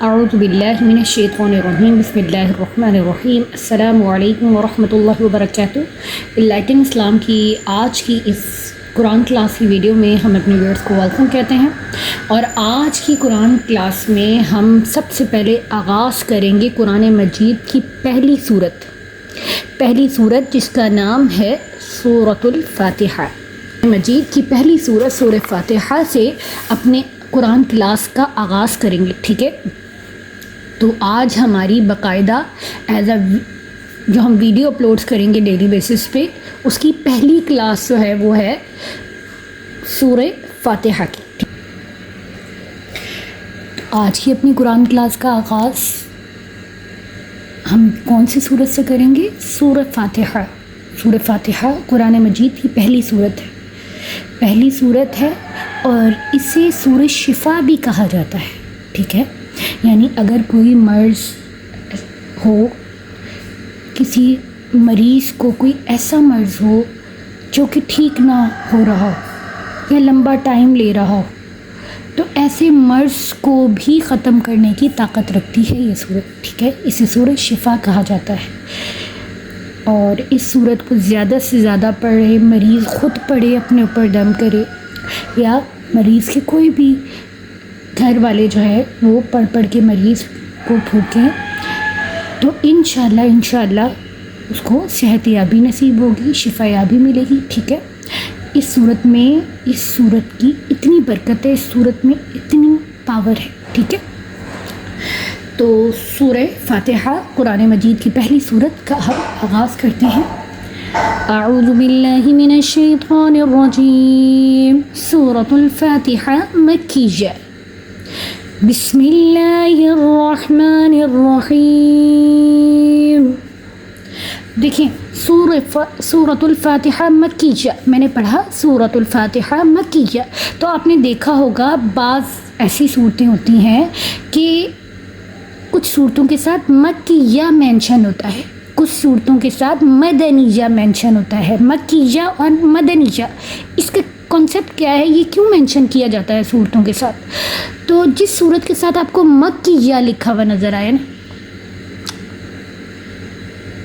اعوذ باللہ من الشیطان الرجیم بسم اللہ الرحمن الرحیم السلام علیکم ورحمۃ اللہ وبرکاتہ۔ انلائٹن اسلام کی آج کی اس قرآن کلاس کی ویڈیو میں ہم اپنے ویورز کو ویلکم کہتے ہیں، اور آج کی قرآن کلاس میں ہم سب سے پہلے آغاز کریں گے قرآن مجید کی پہلی سورت جس کا نام ہے سورۃ الفاتحہ۔ مجید کی پہلی سورت سورہ فاتحہ سے اپنے قرآن کلاس کا آغاز کریں گے، ٹھیک ہے؟ تو آج ہماری باقاعدہ جو ہم ویڈیو اپلوڈز کریں گے ڈیلی بیسس پہ، اس کی پہلی کلاس جو ہے وہ ہے سورہ فاتحہ کی۔ آج کی اپنی قرآن کلاس کا آغاز ہم کون سی سورت سے کریں گے؟ سورہ فاتحہ۔ سورہ فاتحہ قرآن مجید کی پہلی سورت ہے اور اسے سورہ شفا بھی کہا جاتا ہے، ٹھیک ہے؟ یعنی اگر کوئی مرض ہو، کسی مریض کو کوئی ایسا مرض ہو جو کہ ٹھیک نہ ہو رہا ہو یا لمبا ٹائم لے رہا ہو، تو ایسے مرض کو بھی ختم کرنے کی طاقت رکھتی ہے یہ سورت، ٹھیک ہے؟ اسے سورہ شفا کہا جاتا ہے۔ اور اس سورت کو زیادہ سے زیادہ پڑھے، مریض خود پڑھے، اپنے اوپر دم کرے، یا مریض کے کوئی بھی گھر والے جو ہے وہ پڑھ کے مریض کو پھونکیں، تو انشاءاللہ اس کو صحت یابی نصیب ہوگی، شفا یابی ملے گی، ٹھیک ہے؟ اس سورت کی اتنی برکت ہے، اس سورت میں اتنی پاور ہے، ٹھیک ہے؟ تو سورہ فاتحہ قرآن مجید کی پہلی سورت کا ہم آغاز کرتے ہیں۔ اعوذ باللہ من الشیطان الرجیم۔ سورۃ الفاتحہ مکیہ۔ بسم اللہ الرحمن الرحیم۔ دیکھیں سورۃ الفاتحہ مکیہ، میں نے پڑھا سورۃ الفاتحہ مکیہ، تو آپ نے دیکھا ہوگا بعض ایسی صورتیں ہوتی ہیں کہ کچھ صورتوں کے ساتھ مکیہ مینشن ہوتا ہے، کچھ صورتوں کے ساتھ مدنیہ مینشن ہوتا ہے۔ مکیہ اور مدنیہ، اس کا کانسیپٹ کیا ہے؟ یہ کیوں مینشن کیا جاتا ہے صورتوں کے ساتھ؟ تو جس صورت کے ساتھ آپ کو مکیہ لکھا ہوا نظر آئے نا،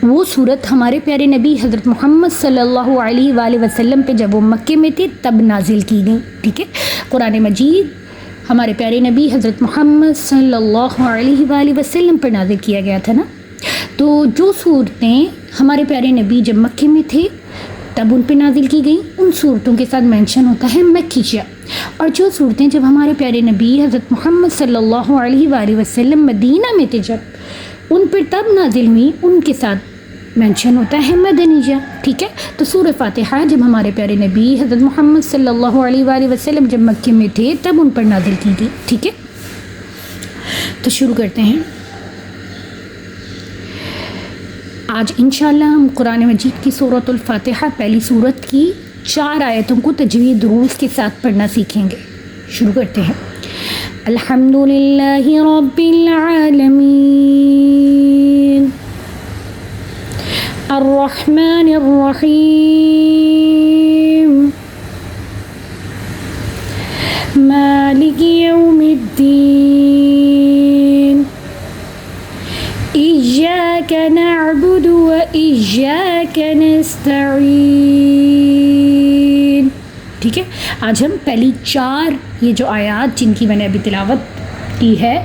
وہ صورت ہمارے پیارے نبی حضرت محمد صلی اللہ علیہ وآلہ وسلم پہ جب وہ مکے میں تھے تب نازل کی گئی، ٹھیک ہے؟ قرآن مجید ہمارے پیارے نبی حضرت محمد صلی اللہ علیہ وآلہ وسلم پر نازل کیا گیا تھا نا۔ تو جو صورتیں ہمارے پیارے نبی جب مکے میں تھے تب ان پہ نازل کی گئیں، ان صورتوں کے ساتھ مینشن ہوتا ہے مکیہ۔ اور جو صورتیں جب ہمارے پیارے نبی حضرت محمد صلی اللہ علیہ وآلہ وسلم مدینہ میں تھے جب ان پر تب نازل ہوئی، ان کے ساتھ مینشن ہوتا ہے مدنیہ، ٹھیک ہے؟ تو سورہ فاتحہ جب ہمارے پیارے نبی حضرت محمد صلی اللہ علیہ وآلہ وسلم جب مکے میں تھے تب ان پر نازل کی گئی، ٹھیک ہے؟ تو شروع کرتے ہیں۔ آج انشاءاللہ ہم قرآن مجید کی سورۃ الفاتحہ پہلی سورت کی 4 آیتوں کو تجوید دروس کے ساتھ پڑھنا سیکھیں گے۔ شروع کرتے ہیں۔ الحمدللہ رب العالمین الرحمن الرحیم مالک یوم الدین ایاک نعبد و ایاک نستعین، ٹھیک ہے؟ آج ہم پہلی 4 یہ جو آیات جن کی میں نے ابھی تلاوت کی ہے،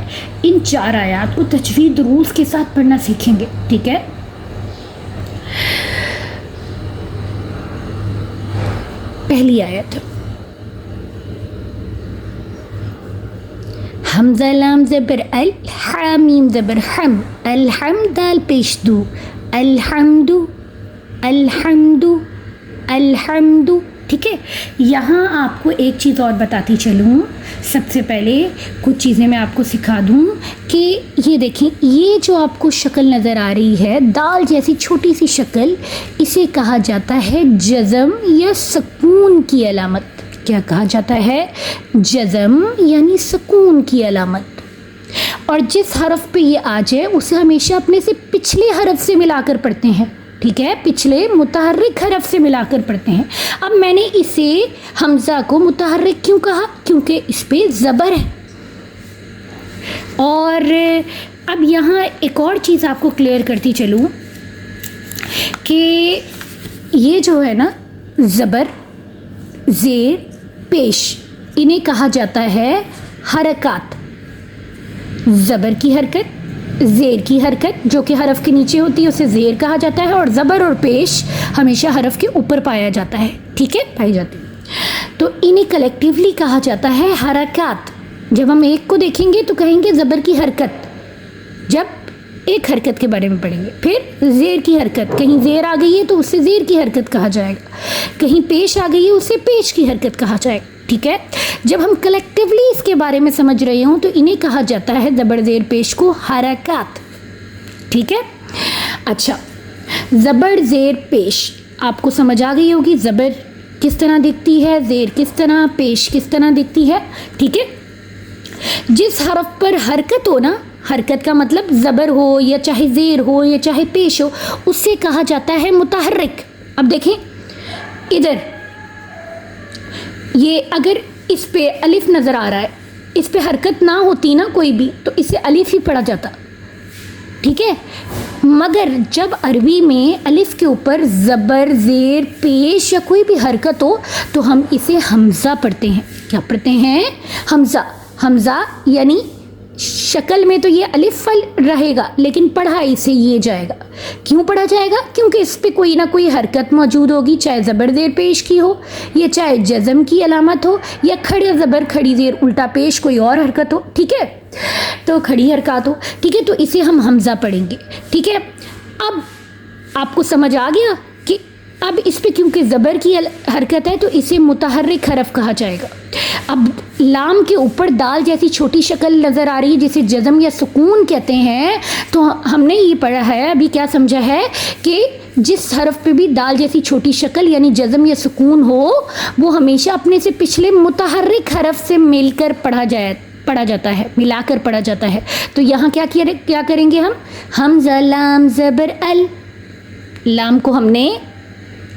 ان 4 آیات کو تجوید دروس کے ساتھ پڑھنا سیکھیں گے، ٹھیک ہے؟ پہلی آیت، حمزہ لام زبر ال، حامیم زبر حم، الحمد دال پیش دو، الحمد الحمد الحمد، ٹھیک ہے؟ یہاں آپ کو ایک چیز اور بتاتی چلوں، سب سے پہلے کچھ چیزیں میں آپ کو سکھا دوں کہ یہ دیکھیں، یہ جو آپ کو شکل نظر آ رہی ہے دال جیسی چھوٹی سی شکل، اسے کہا جاتا ہے جزم یا سکون کی علامت۔ کیا کہا جاتا ہے؟ جزم یعنی سکون کی علامت۔ اور جس حرف پہ یہ آ جائے اسے ہمیشہ اپنے سے پچھلے حرف سے ملا کر پڑھتے ہیں، ٹھیک ہے؟ پچھلے متحرک حرف سے ملا کر پڑھتے ہیں۔ اب میں نے اسے حمزہ کو متحرک کیوں کہا؟ کیونکہ اس پہ زبر ہے، اور ہے. اب یہاں ایک اور چیز آپ کو کلیئر کرتی چلوں کہ یہ جو ہے نا زبر زیر پیش انہیں کہا جاتا ہے حرکات. زبر کی حرکت زیر کی حرکت جو کہ حرف کے نیچے ہوتی ہے اسے زیر کہا جاتا ہے, اور زبر اور پیش ہمیشہ حرف کے اوپر پایا جاتا ہے. ٹھیک ہے, پائی جاتی ہے. تو انہیں کلیکٹیولی کہا جاتا ہے حرکات. جب ہم ایک کو دیکھیں گے تو کہیں گے زبر کی حرکت, جب ایک حرکت کے بارے میں پڑھیں گے. پھر زیر کی حرکت, کہیں زیر آ گئی ہے تو اسے زیر کی حرکت کہا جائے گا, کہیں پیش آ گئی ہے اسے پیش کی حرکت کہا جائے گا. ٹھیک ہے, جب ہم کلیکٹیولی اس کے بارے میں سمجھ رہے ہوں تو انہیں کہا جاتا ہے زبر زیر پیش کو حرکات. ٹھیک ہے. اچھا, زبر زیر پیش آپ کو سمجھ آ گئی ہوگی. زبر کس طرح دکھتی ہے, زیر کس طرح, پیش کس طرح دکھتی ہے. ٹھیک ہے. جس حرف پر حرکت ہو نا, حرکت کا مطلب زبر ہو یا چاہے زیر ہو یا چاہے پیش ہو, اسے کہا جاتا ہے متحرک. اب دیکھیں ادھر, یہ اگر اس پہ الف نظر آ رہا ہے, اس پہ حرکت نہ ہوتی نا کوئی بھی تو اسے الف ہی پڑھا جاتا. ٹھیک ہے. مگر جب عربی میں الف کے اوپر زبر زیر پیش یا کوئی بھی حرکت ہو تو ہم اسے حمزہ پڑھتے ہیں. کیا پڑھتے ہیں؟ حمزہ. حمزہ یعنی شکل میں تو یہ الف فل رہے گا لیکن پڑھا اسے یہ جائے گا. کیوں پڑھا جائے گا؟ کیونکہ اس پہ کوئی نہ کوئی حرکت موجود ہوگی, چاہے زبر زیر پیش کی ہو یا چاہے جزم کی علامت ہو یا کھڑے زبر کھڑی زیر الٹا پیش کوئی اور حرکت ہو. ٹھیک ہے, تو کھڑی حرکات ہو. ٹھیک ہے, تو اسے ہم حمزہ پڑھیں گے. ٹھیک ہے. اب آپ کو سمجھ آ گیا کہ اب اس پہ کیونکہ زبر کی حرکت ہے تو اسے متحرک حرف کہا جائے گا. اب لام کے اوپر دال جیسی چھوٹی شکل نظر آ رہی ہے جسے جزم یا سکون کہتے ہیں, تو ہم نے یہ پڑھا ہے, ابھی کیا سمجھا ہے کہ جس حرف پہ بھی دال جیسی چھوٹی شکل یعنی جزم یا سکون ہو وہ ہمیشہ اپنے سے پچھلے متحرک حرف سے مل کر پڑھا جاتا ہے, ملا کر پڑھا جاتا ہے. تو یہاں کیا کریں گے ہم؟ حمزہ لام زبر ال. لام کو ہم نے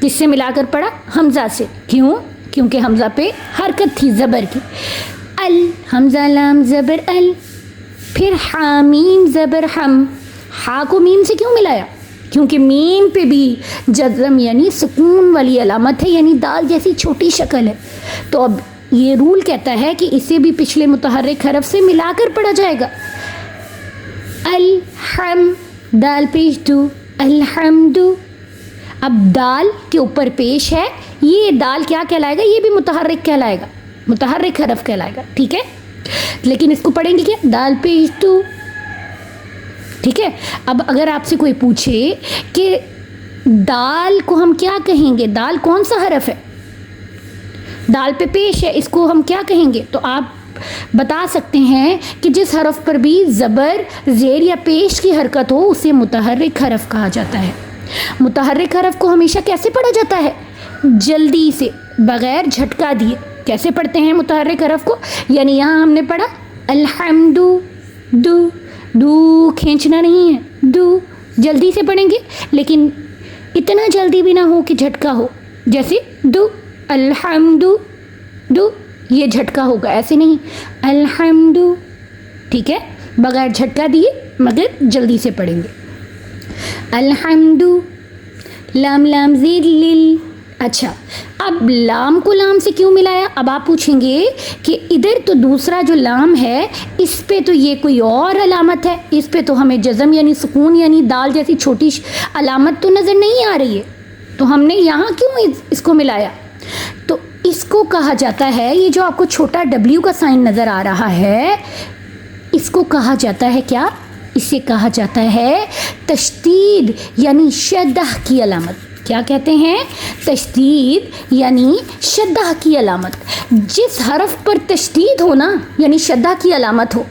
کس سے ملا کر پڑھا؟ حمزہ سے. کیوں؟ کیونکہ حمزہ پہ حرکت تھی زبر کی. ال, حمزہ لام زبر ال. پھر حامیم زبر ہم. ہا کو میم سے کیوں ملایا؟ کیونکہ میم پہ بھی جزم یعنی سکون والی علامت ہے, یعنی دال جیسی چھوٹی شکل ہے. تو اب یہ رول کہتا ہے کہ اسے بھی پچھلے متحرک حرف سے ملا کر پڑھا جائے گا. الحم, دال پیش دو, الحمد. اب دال کے اوپر پیش ہے, یہ دال کیا کہلائے گا؟ یہ بھی متحرک کہلائے گا, متحرک حرف کہلائے گا. ٹھیک ہے, لیکن اس کو پڑھیں گے کیا؟ دال پیش دو. ٹھیک ہے. اب اگر آپ سے کوئی پوچھے کہ دال کو ہم کیا کہیں گے, دال کون سا حرف ہے؟ دال پہ پیش ہے, اس کو ہم کیا کہیں گے؟ تو آپ بتا سکتے ہیں کہ جس حرف پر بھی زبر زیر یا پیش کی حرکت ہو اسے متحرک حرف کہا جاتا ہے. متحرک حرف کو ہمیشہ کیسے پڑھا جاتا ہے؟ جلدی سے, بغیر جھٹکا دیے. کیسے پڑھتے ہیں متحرک حرف کو؟ یعنی یہاں ہم نے پڑھا الحمد, دو, دو کھینچنا نہیں ہے, دو جلدی سے پڑھیں گے, لیکن اتنا جلدی بھی نہ ہو کہ جھٹکا ہو. جیسے دو الحمد دو, یہ جھٹکا ہوگا, ایسے نہیں الحمد. ٹھیک ہے, بغیر جھٹکا دیے مگر جلدی سے پڑھیں گے. الحمد, لام لام زیر لل. اچھا, اب لام کو لام سے کیوں ملایا؟ اب آپ پوچھیں گے کہ ادھر تو دوسرا جو لام ہے اس پہ تو یہ کوئی اور علامت ہے, اس پہ تو ہمیں جزم یعنی سکون یعنی دال جیسی چھوٹی علامت تو نظر نہیں آ رہی ہے, تو ہم نے یہاں کیوں اس کو ملایا؟ تو اس کو کہا جاتا ہے, یہ جو آپ کو چھوٹا ڈبلیو کا سائن نظر آ رہا ہے اس کو کہا جاتا ہے کیا؟ اسے کہا جاتا ہے تشدید یعنی شدہ کی علامت. کیا کہتے ہیں؟ تشدید یعنی شدہ کی علامت. جس حرف پر تشدید ہو نا یعنی شدہ کی علامت ہو,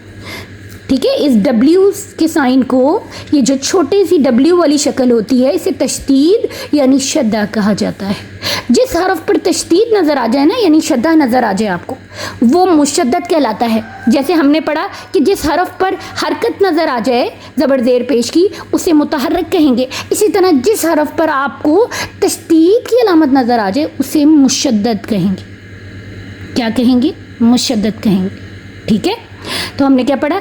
ٹھیک ہے, اس ڈبلیو کے سائن کو, یہ جو چھوٹی سی ڈبلیو والی شکل ہوتی ہے اسے تشدید یعنی شدہ کہا جاتا ہے. جس حرف پر تشدید نظر آ جائے نا یعنی شدہ نظر آ جائے آپ کو, وہ مشدد کہلاتا ہے. جیسے ہم نے پڑھا کہ جس حرف پر حرکت نظر آ جائے زبر زیر پیش کی اسے متحرک کہیں گے, اسی طرح جس حرف پر آپ کو تشدید کی علامت نظر آ جائے اسے مشدد کہیں گے. کیا کہیں گے؟ مشدد کہیں گے. ٹھیک ہے, تو ہم نے کیا پڑھا؟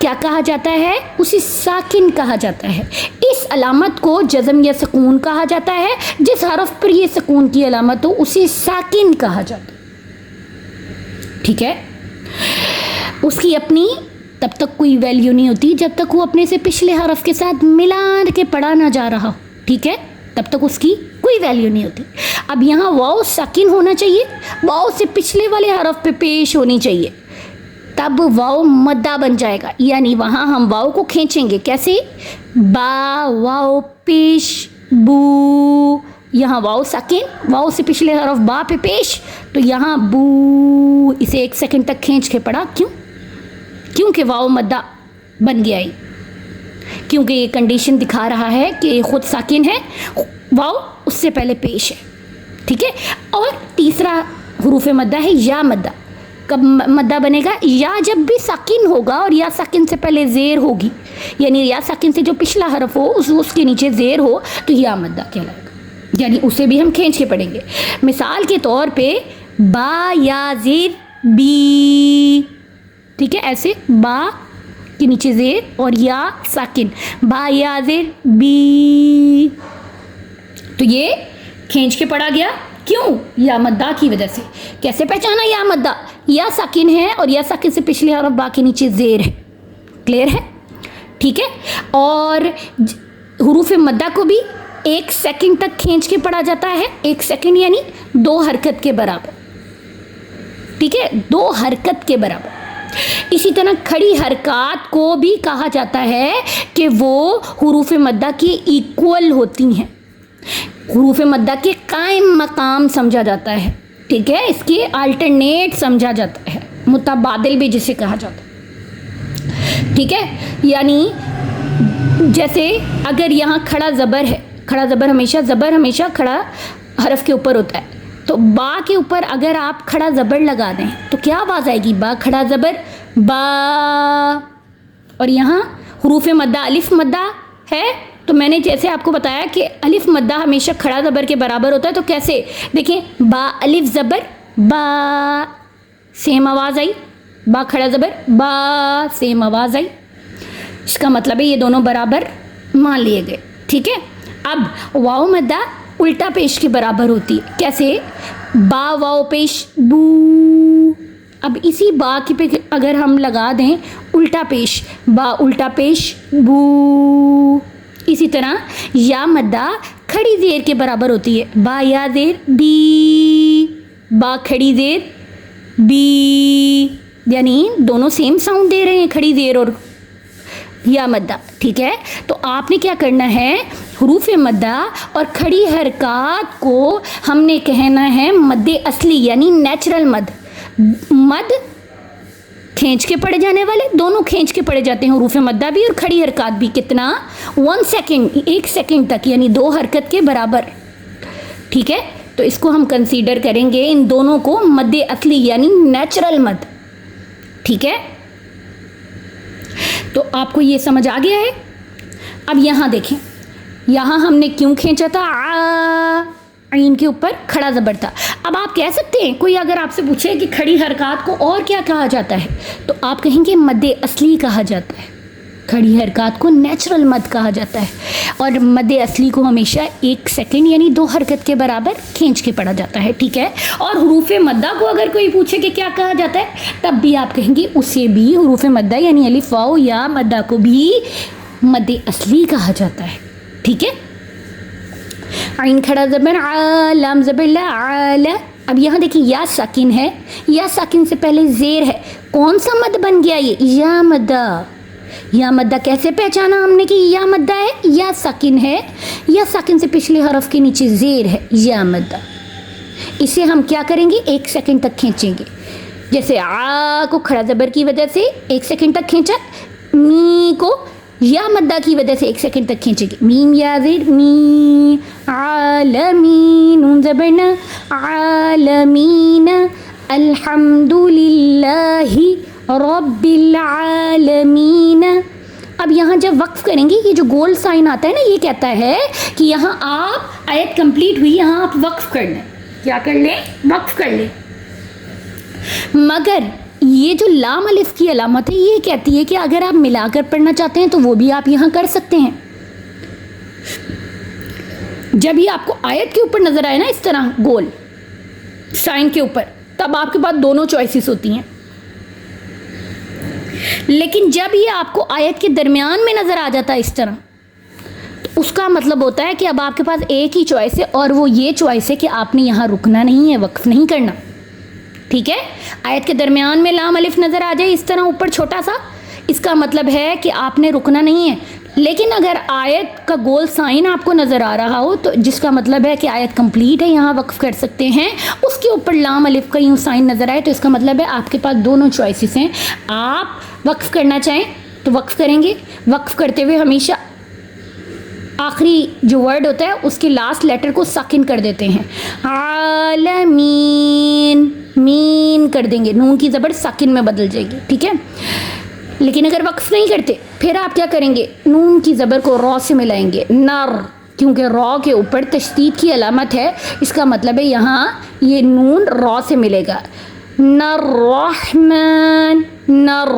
کیا کہا جاتا ہے؟ اسے ساکن کہا جاتا ہے. اس علامت کو جزم یا سکون کہا جاتا ہے. جس حرف پر یہ سکون کی علامت ہو اسے ساکن کہا جاتا ہے. ٹھیک ہے. اس کی اپنی تب تک کوئی ویلیو نہیں ہوتی جب تک وہ اپنے سے پچھلے حرف کے ساتھ ملا کے پڑھا نہ جا رہا ہو. ٹھیک ہے، تب تک اس کی کوئی ویلیو نہیں ہوتی. اب یہاں واو ساکن ہونا چاہیے، واو سے پچھلے والے حرف پہ پیش ہونی چاہیے، تب واو مدہ بن جائے گا. یعنی وہاں ہم واو کو کھینچیں گے. کیسے؟ با واو پیش بو. یہاں واو ساکن، واو سے پچھلے حرف با پہ پیش، تو یہاں بو. اسے 1 سیکنڈ تک کھینچ کے پڑھا. کیونکہ واو مدہ بن گیا ہی، کیونکہ یہ کنڈیشن دکھا رہا ہے کہ یہ خود ساکن ہے، واو اس سے پہلے پیش ہے. ٹھیک ہے. اور تیسرا حروف مدہ ہے یا مدہ. کب مدہ بنے گا؟ یا جب بھی ساکن ہوگا اور یا ساکن سے پہلے زیر ہوگی، یعنی یا ساکن سے جو پچھلا حرف ہو اس کے نیچے زیر ہو تو یا مدہ کہلائے گا. یعنی اسے بھی ہم کھینچ کے پڑھیں گے. مثال کے طور پہ با یا زیر بی. ٹھیک ہے، ایسے با کے نیچے زیر اور یا ساکن، با یا زیر بی. تو یہ کھینچ کے پڑھا گیا. کیوں؟ یا مدہ کی وجہ سے. کیسے پہچانا یا مدہ؟ یا ساکن ہے اور یا ساکن سے پچھلے حرف با کے نیچے زیر ہے. کلیئر ہے؟ ٹھیک ہے. اور حروف مدہ کو بھی 1 سیکنڈ تک کھینچ کے پڑھا جاتا ہے. 1 سیکنڈ یعنی 2 حرکت کے برابر. ٹھیک ہے، 2 حرکت کے برابر. اسی طرح کھڑی حرکات کو بھی کہا جاتا ہے کہ وہ حروف مدہ کی ایکول ہوتی ہیں. حروف مدہ کے قائم مقام سمجھا جاتا ہے. ٹھیک ہے، اس کے الٹرنیٹ سمجھا جاتا ہے، متبادل بھی جسے کہا جاتا ہے. ٹھیک ہے، یعنی جیسے اگر یہاں کھڑا زبر ہے، کھڑا زبر ہمیشہ کھڑا حرف کے اوپر ہوتا ہے، تو با کے اوپر اگر آپ کھڑا زبر لگا دیں تو کیا آواز آئے گی؟ با کھڑا زبر با. اور یہاں حروف مدہ الف مدہ ہے، تو میں نے جیسے آپ کو بتایا کہ الف مدہ ہمیشہ کھڑا زبر کے برابر ہوتا ہے. تو کیسے؟ دیکھیں، با الف زبر با، سیم آواز آئی. با کھڑا زبر با، سیم آواز آئی. اس کا مطلب ہے یہ دونوں برابر مان لیے گئے. ٹھیک ہے. اب واو مدہ الٹا پیش کے برابر ہوتی ہے. کیسے؟ با واو پیش بو. اب اسی با کی پہ اگر ہم لگا دیں الٹا پیش، با الٹا پیش بو. اسی طرح یا مدہ کھڑی زیر کے برابر ہوتی ہے. با یا زیر بی، با کھڑی زیر بی، یعنی دونوں سیم ساؤنڈ دے رہے ہیں، کھڑی زیر اور یا مدہ. ٹھیک ہے. تو آپ نے کیا کرنا ہے؟ حروف مدہ اور کھڑی حرکات کو ہم نے کہنا ہے مد اصلی یعنی نیچرل مد. مد کھینچ کے پڑھے جانے والے، دونوں کھینچ کے پڑھے جاتے ہیں، حروف مدہ بھی اور کھڑی حرکات بھی. کتنا؟ 1 سیکنڈ، 1 سیکنڈ تک، یعنی 2 حرکت کے برابر. ٹھیک ہے. تو اس کو ہم کنسیڈر کریں گے ان دونوں کو مد اصلی یعنی نیچرل مد. ٹھیک ہے. تو آپ کو یہ سمجھ آ گیا ہے. اب یہاں دیکھیں، یہاں ہم نے کیوں کھینچا تھا؟ عین کے اوپر کھڑا زبر تھا. اب آپ کہہ سکتے ہیں، کوئی اگر آپ سے پوچھے کہ کھڑی حرکات کو اور کیا کہا جاتا ہے، تو آپ کہیں گے مد اصلی کہا جاتا ہے. کھڑی حرکات کو نیچرل مد کہا جاتا ہے، اور مد اصلی کو ہمیشہ 1 سیکنڈ یعنی 2 حرکت کے برابر کھینچ کے پڑھا جاتا ہے. ٹھیک ہے. اور حروف مدہ کو اگر کوئی پوچھے کہ کیا کہا جاتا ہے، تب بھی آپ کہیں گے اسے بھی حروف مدہ یعنی الف واو یا مدہ کو بھی مد اصلی کہا جاتا ہے. ٹھیک ہے. عین کھڑا زبر ع، لام زبر لا، عال. اب یہاں دیکھیں یا ساکن ہے، یا ساکن سے پہلے زیر ہے. کون سا مد بن گیا یہ؟ یا مدہ. یا مدہ کیسے پہچانا ہم نے کہ یا مدہ ہے؟ یا ساکن ہے، یا ساکن سے پچھلے حرف کے نیچے زیر ہے، یا مدہ. اسے ہم کیا کریں گے؟ 1 سیکنڈ تک کھینچیں گے. جیسے آ کو کھڑا زبر کی وجہ سے 1 سیکنڈ تک کھینچا، می کو یا مدہ کی وجہ سے 1 سیکنڈ تک کھینچیں گے. میم یا زیر می، عالمین، نون زبر نا، عالمین، الحمدللہ رب العالمین. اب یہاں جب وقف کریں گے، یہ جو گول سائن آتا ہے نا، یہ کہتا ہے کہ یہاں آپ آیت کمپلیٹ ہوئی، یہاں آپ وقف کر لیں. کیا کر لیں؟ وقف کر لیں. مگر یہ جو لام الف کی علامت ہے یہ کہتی ہے کہ اگر آپ ملا کر پڑھنا چاہتے ہیں تو وہ بھی آپ یہاں کر سکتے ہیں. جب یہ آپ کو آیت کے اوپر نظر آئے نا اس طرح گول سائن کے اوپر, تب آپ کے پاس دونوں چوائسیز ہوتی ہیں. لیکن جب یہ آپ کو آیت کے درمیان میں نظر آ جاتا ہے اس طرح, تو اس کا مطلب ہوتا ہے کہ اب آپ کے پاس ایک ہی چوائس ہے, اور وہ یہ چوائس ہے کہ آپ نے یہاں رکنا نہیں ہے, وقف نہیں کرنا. ٹھیک ہے, آیت کے درمیان میں لام الف نظر آ جائے اس طرح اوپر چھوٹا سا, اس کا مطلب ہے کہ آپ نے رکنا نہیں ہے. لیکن اگر آیت کا گول سائن آپ کو نظر آ رہا ہو تو جس کا مطلب ہے کہ آیت کمپلیٹ ہے, یہاں وقف کر سکتے ہیں, اس کے اوپر لام الف کا یوں سائن نظر آئے تو اس کا مطلب ہے آپ کے پاس دونوں چوائسیز ہیں. آپ وقف کرنا چاہیں تو وقف کریں گے, وقف کرتے ہوئے ہمیشہ آخری جو ورڈ ہوتا ہے اس کے لاسٹ لیٹر کو ساکن کر دیتے ہیں. عالمین, مین کر دیں گے, نون کی زبر ساکن میں بدل جائے گی. ٹھیک ہے, لیکن اگر وقف نہیں کرتے پھر آپ کیا کریں گے, نون کی زبر کو را سے ملائیں گے, نر, کیونکہ را کے اوپر تشدید کی علامت ہے, اس کا مطلب ہے یہاں یہ نون را سے ملے گا. نر رحمن, نر,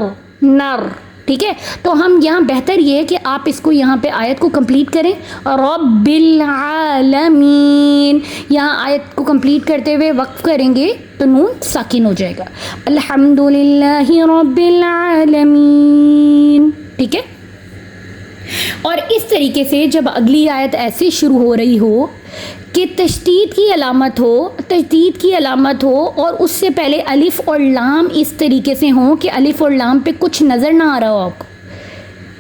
نر. ٹھیک ہے, تو ہم یہاں بہتر یہ ہے کہ آپ اس کو یہاں پہ آیت کو کمپلیٹ کریں. رب العالمین, یہاں آیت کو کمپلیٹ کرتے ہوئے وقف کریں گے تو نون ساکن ہو جائے گا. الحمدللہ رب العالمین. ٹھیک ہے, اور اس طریقے سے جب اگلی آیت ایسے شروع ہو رہی ہو کہ تشدید کی علامت ہو اور اس سے پہلے الف اور لام اس طریقے سے ہوں کہ الف اور لام پہ کچھ نظر نہ آ رہا ہو,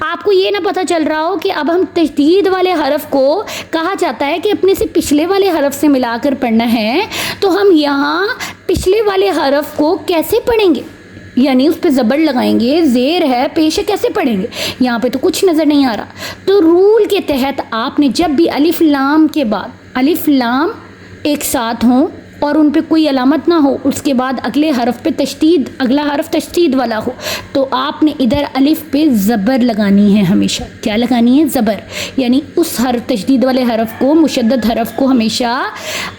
آپ کو یہ نہ پتہ چل رہا ہو کہ اب ہم تشدید والے حرف کو, کہا جاتا ہے کہ اپنے سے پچھلے والے حرف سے ملا کر پڑھنا ہے, تو ہم یہاں پچھلے والے حرف کو کیسے پڑھیں گے, یعنی اس پہ زبر لگائیں گے, زیر ہے, پیش ہے, کیسے پڑھیں گے, یہاں پہ تو کچھ نظر نہیں آ رہا. تو رول کے تحت آپ نے جب بھی الف لام کے بعد الف لام ایک ساتھ ہوں اور ان پہ کوئی علامت نہ ہو, اس کے بعد اگلے حرف پہ تشدید, اگلا حرف تشدید والا ہو, تو آپ نے ادھر الف پہ زبر لگانی ہے ہمیشہ. کیا لگانی ہے؟ زبر. یعنی اس حرف تشدید والے حرف کو, مشدد حرف کو ہمیشہ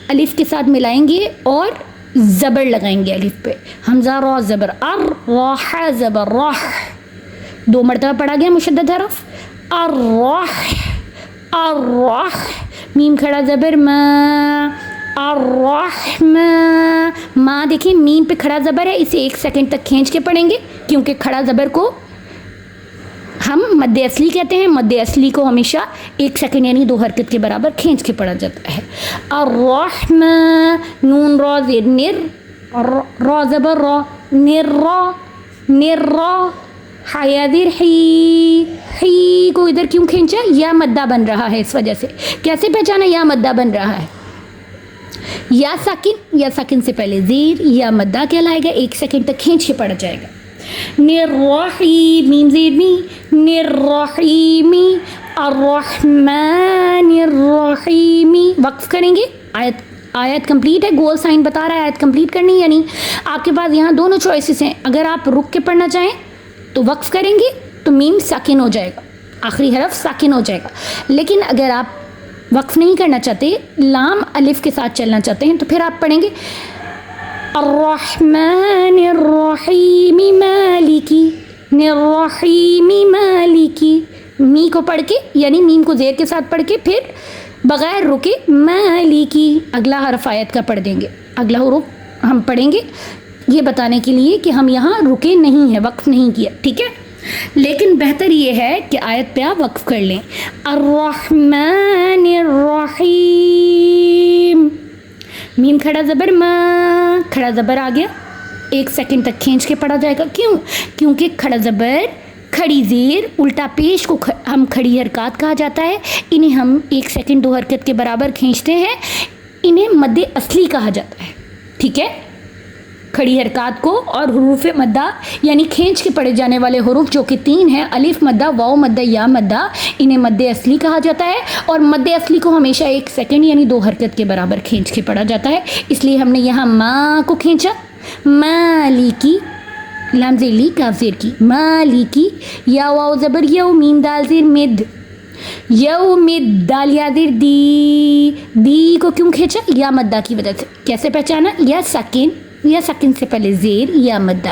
الف کے ساتھ ملائیں گے اور زبر لگائیں گے الف پہ. حمزہ را زبر, الراح زبر راح, 2 مرتبہ پڑھا گیا مشدد حرف. الراح, الراح, میم کھڑا زبر ما, الرحمن, ما دیکھیں میم پہ کھڑا زبر ہے, اسے 1 سیکنڈ تک کھینچ کے پڑھیں گے, کیونکہ کھڑا زبر کو ہم مد اصلی کہتے ہیں. مد اصلی کو ہمیشہ 1 سیکنڈ یعنی 2 حرکت کے برابر کھینچ کے پڑھا جاتا ہے. الرحمن, نون را زیر نر, را زبر را, نر را, نر را, حیا زیر حی, حی کو ادھر کیوں کھینچا؟ یا مدہ بن رہا ہے, اس وجہ سے. کیسے پہچانا یا مدہ بن رہا ہے؟ یا ساکن, یا ساکن سے پہلے زیر یا مدہ کہلائے گا, 1 سیکنڈ تک کھینچ کے پڑھا جائے گا. نررحیم, میم زیر می, نررحیمی, الرحمن الرحیمی. وقف کریں گے, آیت کمپلیٹ ہے, گول سائن بتا رہا ہے آیت کمپلیٹ کرنی, یعنی آپ کے پاس یہاں دونوں چوائسیز ہیں. اگر آپ رک کے پڑھنا چاہیں تو وقف کریں گے تو میم ساکن ہو جائے گا, آخری حرف ساکن ہو جائے گا. لیکن اگر آپ وقف نہیں کرنا چاہتے, لام الف کے ساتھ چلنا چاہتے ہیں, تو پھر آپ پڑھیں گے الرحمن الرحیم مالکی, الرحیم مالکی, می کو پڑھ کے یعنی میم کو زیر کے ساتھ پڑھ کے پھر بغیر رکے مالکی, اگلا حرف آیت کا پڑھ دیں گے. اگلا حرف ہم پڑھیں گے یہ بتانے کے لیے کہ ہم یہاں رکے نہیں ہیں, وقف نہیں کیا. ٹھیک ہے, لیکن بہتر یہ ہے کہ آیت پہ آپ وقف کر لیں. الرحمن الرحیم, میم کھڑا زبر ما, کھڑا زبر آ گیا, 1 سیکنڈ تک کھینچ کے پڑھا جائے گا. کیوں؟ کیونکہ کھڑا زبر, کھڑی زیر, الٹا پیش کو ہم کھڑی حرکات کہا جاتا ہے. انہیں ہم 1 سیکنڈ 2 حرکت کے برابر کھینچتے ہیں, انہیں مد اصلی کہا جاتا ہے. ٹھیک ہے, کھڑی حرکات کو اور حروف مدہ یعنی کھینچ کے پڑھے جانے والے حروف جو کہ 3 ہیں, الف مدہ, واو مدہ, یا مدہ, انہیں مد اصلی کہا جاتا ہے. اور مد اصلی کو ہمیشہ 1 سیکنڈ یعنی 2 حرکت کے برابر کھینچ کے پڑھا جاتا ہے. اس لیے ہم نے یہاں ما کو کھینچا, مالکی, لام زیر لی, کاف زیر کی, مالکی, یا واو زبر یو, میم دال زیر مد, یومد, دال یا زیر دی, دی کو کیوں کھینچا؟ یا مدہ کی وجہ سے. کیسے پہچانا؟ یا ساکن, یا ساکن سے پہلے زیر یا مدہ.